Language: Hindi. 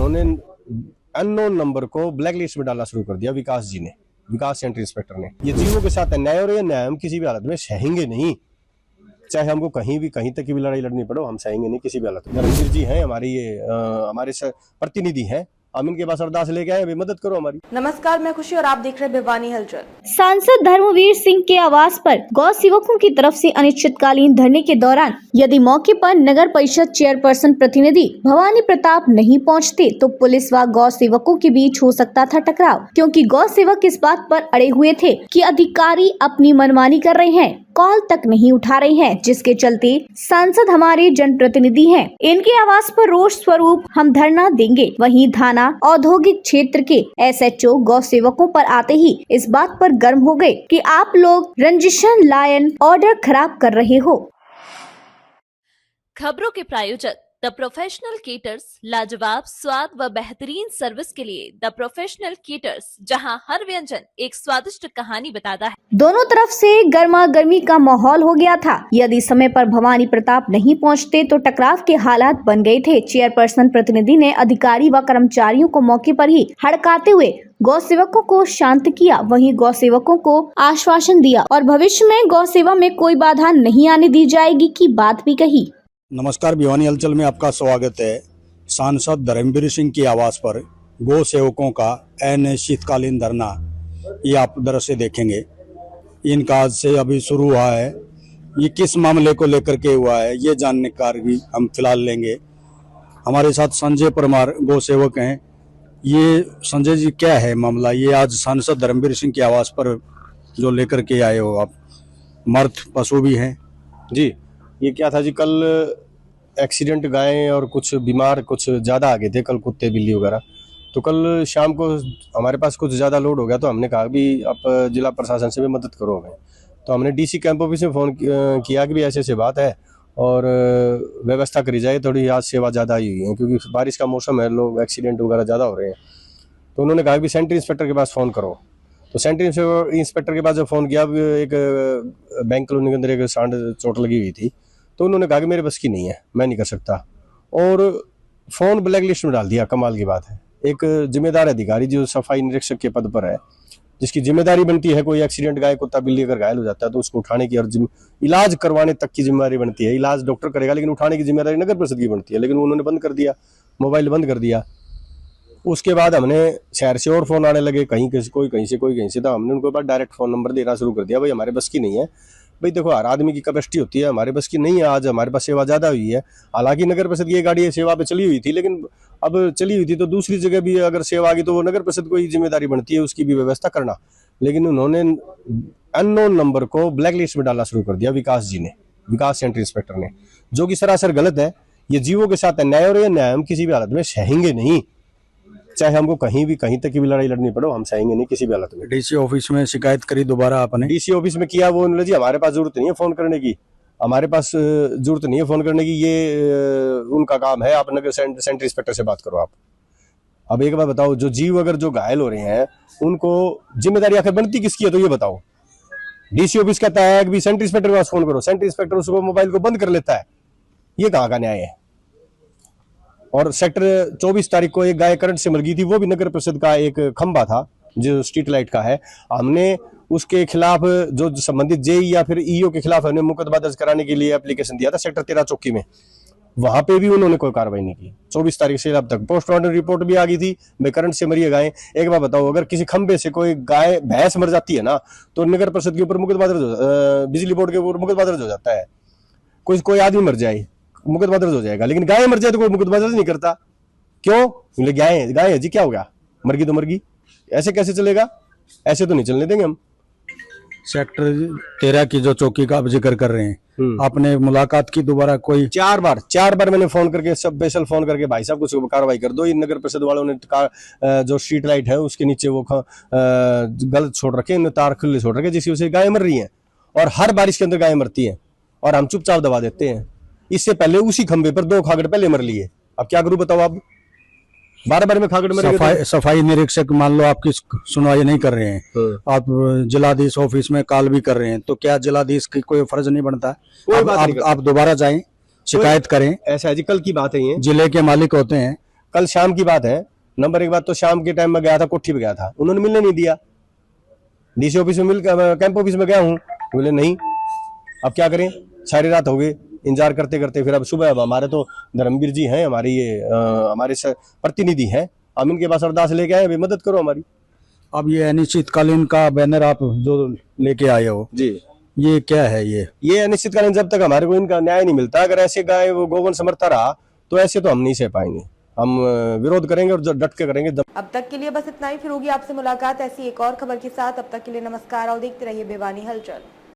उन्होंने अननोन नंबर को ब्लैक लिस्ट में डालना शुरू कर दिया। विकास जी ने, विकास सेंटर इंस्पेक्टर ने। ये जीवों के साथ अन्याय और ये न्याय हम किसी भी हालत में सहेंगे नहीं। चाहे हमको कहीं तक की भी लड़ाई लड़नी पड़ो, हम सहेंगे नहीं किसी भी हालत में। धर्मवीर जी हैं हमारी, ये हमारे प्रतिनिधि हैं, हम इनके पास अरदास लेके आए, मदद करो हमारी। नमस्कार, मैं खुशी और आप देख रहे हैं भिवानी हलचल। सांसद धर्मवीर सिंह के आवास पर गौ सेवकों की तरफ से अनिश्चितकालीन धरने के दौरान यदि मौके पर नगर परिषद चेयरपर्सन प्रतिनिधि भवानी प्रताप नहीं पहुंचते तो पुलिस व गौ सेवकों के बीच हो सकता था टकराव, क्योंकि गौ सेवक इस बात पर अड़े हुए थे कि अधिकारी अपनी मनमानी कर रहे हैं, कॉल तक नहीं उठा रहे हैं, जिसके चलते सांसद हमारे जनप्रतिनिधि हैं, इनके आवास पर रोष स्वरूप हम धरना देंगे। वहीं थाना औद्योगिक क्षेत्र के SHO गौ सेवकों पर आते ही इस बात पर गर्म हो गए कि आप लोग रंजिशन लायन ऑर्डर खराब कर रहे हो। खबरों के प्रायोजक द प्रोफेशनल केटर्स, लाजवाब स्वाद व बेहतरीन सर्विस के लिए द प्रोफेशनल केटर्स, जहां हर व्यंजन एक स्वादिष्ट कहानी बताता है। दोनों तरफ से गर्मा गर्मी का माहौल हो गया था। यदि समय पर भवानी प्रताप नहीं पहुंचते तो टकराव के हालात बन गए थे। चेयरपर्सन प्रतिनिधि ने अधिकारी व कर्मचारियों को मौके पर ही हड़काते हुए गौ सेवकों को शांत किया। वहीं गौ सेवकों को आश्वासन दिया और भविष्य में गौ सेवा में कोई बाधा नहीं आने दी जाएगी की बात भी कही। नमस्कार, भिवानी हलचल में आपका स्वागत है। सांसद धर्मवीर सिंह के आवास पर गौ सेवकों का अनिश्चितकालीन धरना, ये आप दृश्य देखेंगे। इनका आज से अभी शुरू हुआ है। ये किस मामले को लेकर के हुआ है ये जानने का भी हम फिलहाल लेंगे। हमारे साथ संजय परमार गौ सेवक हैं। ये संजय जी, क्या है मामला? ये आज सांसद धर्मवीर सिंह के आवास पर जो लेकर के आए हो आप, मर्द पशु भी हैं जी। ये क्या था जी, कल एक्सीडेंट गायें और कुछ बीमार कुछ ज़्यादा आ गए थे, कल कुत्ते बिल्ली वगैरह। तो कल शाम को हमारे पास कुछ ज़्यादा लोड हो गया, तो हमने कहा भी आप जिला प्रशासन से भी मदद करो हमें। तो हमने DC कैंप ऑफिस में फ़ोन किया कि भी ऐसे ऐसे बात है और व्यवस्था करी जाए। थोड़ी आज सेवा ज़्यादा आई हुई है क्योंकि बारिश का मौसम है, लोग एक्सीडेंट वगैरह ज़्यादा हो रहे हैं। तो उन्होंने कहा कि सेंटर इंस्पेक्टर के पास फ़ोन करो। तो सेंटर इंस्पेक्टर के पास जब फ़ोन किया, एक बैंक कॉलोनी के अंदर एक सांड चोट लगी हुई थी, तो उन्होंने कहा कि मेरे बस की नहीं है, मैं नहीं कर सकता, और फ़ोन ब्लैक लिस्ट में डाल दिया। कमाल की बात है, एक जिम्मेदार अधिकारी जो सफाई निरीक्षक के पद पर है, जिसकी जिम्मेदारी बनती है कोई एक्सीडेंट गाय कुत्ता बिल्ली अगर घायल हो जाता है तो उसको उठाने की और इलाज करवाने तक की जिम्मेदारी बनती है। इलाज डॉक्टर करेगा लेकिन उठाने की जिम्मेदारी नगर परिषद की बनती है, लेकिन उन्होंने बंद कर दिया, मोबाइल बंद कर दिया। उसके बाद हमने शहर से और फ़ोन आने लगे, कहीं से कोई कहीं से कोई कहीं से, तो हमने उनको पास डायरेक्ट फ़ोन नंबर देना शुरू कर दिया। भाई हमारे बस की नहीं है, भाई देखो हर आदमी की कैपेसिटी होती है, हमारे बस की नहीं है, आज हमारे पास सेवा ज़्यादा हुई है। हालांकि नगर परिषद की गाड़ी सेवा पे चली हुई थी, लेकिन अब चली हुई थी तो दूसरी जगह भी अगर सेवा आ गई तो वो नगर परिषद को ही जिम्मेदारी बनती है उसकी भी व्यवस्था करना। लेकिन उन्होंने अननोन नंबर को ब्लैक लिस्ट में डालना शुरू कर दिया विकास जी ने, विकास सेंटर इंस्पेक्टर ने, जो कि सरासर गलत है। ये जीवों के साथ अन्याय और ये न्याय हम किसी भी हालत में सहेंगे नहीं। चाहे हमको कहीं तक की भी लड़ाई लड़नी पड़ो, हम सहेंगे नहीं किसी भी हालत में। DC ऑफिस में शिकायत करी दोबारा आपने? DC ऑफिस में किया, वो उन्होंने जी हमारे पास जरूरत नहीं है फोन करने की, हमारे पास जरूरत नहीं है फोन करने की, ये उनका काम है, आप नगर सेंटर इंस्पेक्टर से बात करो आप। अब एक बात बताओ, जो जीव अगर जो घायल हो रहे हैं उनको जिम्मेदारी आखिर बनती किसकी है, तो ये बताओ। DC ऑफिस कहता है कि सेंटर इंस्पेक्टर के पास फोन करो, सेंटर इंस्पेक्टर उसको मोबाइल को बंद कर लेता है, ये कहाँ का न्याय है? और सेक्टर 24 तारीख को एक गाय करंट से मर गई थी, वो भी नगर परिषद का एक खंभा था जो स्ट्रीट लाइट का है। हमने उसके खिलाफ जो संबंधित JE या फिर EO के खिलाफ हमने मुकदमा दर्ज कराने के लिए एप्लीकेशन दिया था सेक्टर 13 चौकी में, वहां पे भी उन्होंने कोई कार्रवाई नहीं की। 24 तारीख से अब तक पोस्टमार्टम रिपोर्ट भी आ गई थी, भाई करंट से मरी है गाय। एक बात बताओ, अगर किसी खंभे से कोई गाय भैंस मर जाती है ना, तो नगर परिषद के ऊपर मुकदमा दर्ज, बिजली बोर्ड के ऊपर मुकदमा दर्ज हो जाता है। कोई आदमी मर जाए मुकदमा दर्ज हो जाएगा, लेकिन गाय मर जाए तो कोई मुकदमा दर्ज नहीं करता। क्यों? बोले गाय है जी, क्या हो गया, मर गई तो मर गई, ऐसे कैसे चलेगा? ऐसे तो नहीं चलने देंगे हम। सेक्टर 13 की जो चौकी का आप जिक्र कर रहे हैं, आपने मुलाकात की दोबारा? कोई 4 बार मैंने फोन करके, स्पेशल फोन करके, भाई साहब कुछ कार्रवाई कर दो। इन नगर परिषद वालों ने जो स्ट्रीट लाइट है उसके नीचे वो गलत छोड़ रखे, तार खुले छोड़ रखे, जिसकी वजह से गायें मर रही हैं, और हर बारिश के अंदर गायें मरती हैं और हम चुपचाप दबा देते हैं। इससे पहले उसी खंबे पर 2 खागड़ पहले मर लिए, अब क्या करूं बताओ? आप 12 में खागड़ मर सफाई निरीक्षक मान लो आपकी सुनवाई नहीं कर रहे हैं, आप जिलाधीश ऑफिस में कॉल भी कर रहे हैं, तो क्या जिलाधीश की कोई फर्ज नहीं बनता? आप दोबारा जाएं, शिकायत करें। ऐसा है जी, कल की बात है, ये जिले के मालिक होते हैं, कल शाम की बात है। नंबर एक बात तो शाम के टाइम में गया था, कोठी पे गया था, उन्होंने मिलने नहीं दिया। डीसी ऑफिस में मिल कैंप ऑफिस में गया हूँ, बोले नहीं। अब क्या करें, सारी रात हो गई इंतजार करते करते। फिर अब सुबह, अब हमारे तो धर्मवीर जी हैं, हमारे ये हमारे प्रतिनिधि हैं, हम इनके पास अरदास लेके आए, भाई मदद करो हमारी। अब ये अनिश्चितकालीन का बैनर आप जो लेके आए हो, जी, ये क्या है? ये अनिश्चितकालीन, जब तक हमारे को इनका न्याय नहीं मिलता, अगर ऐसे गाय वो गोवन समर्था रहा तो ऐसे तो हम नहीं सह पाएंगे। हम विरोध करेंगे और डट के करेंगे। अब तक के लिए बस इतना ही, फिर होगी आपसे मुलाकात ऐसी एक और खबर के साथ। अब तक के लिए नमस्कार और देखते रहिए भिवानी हलचल।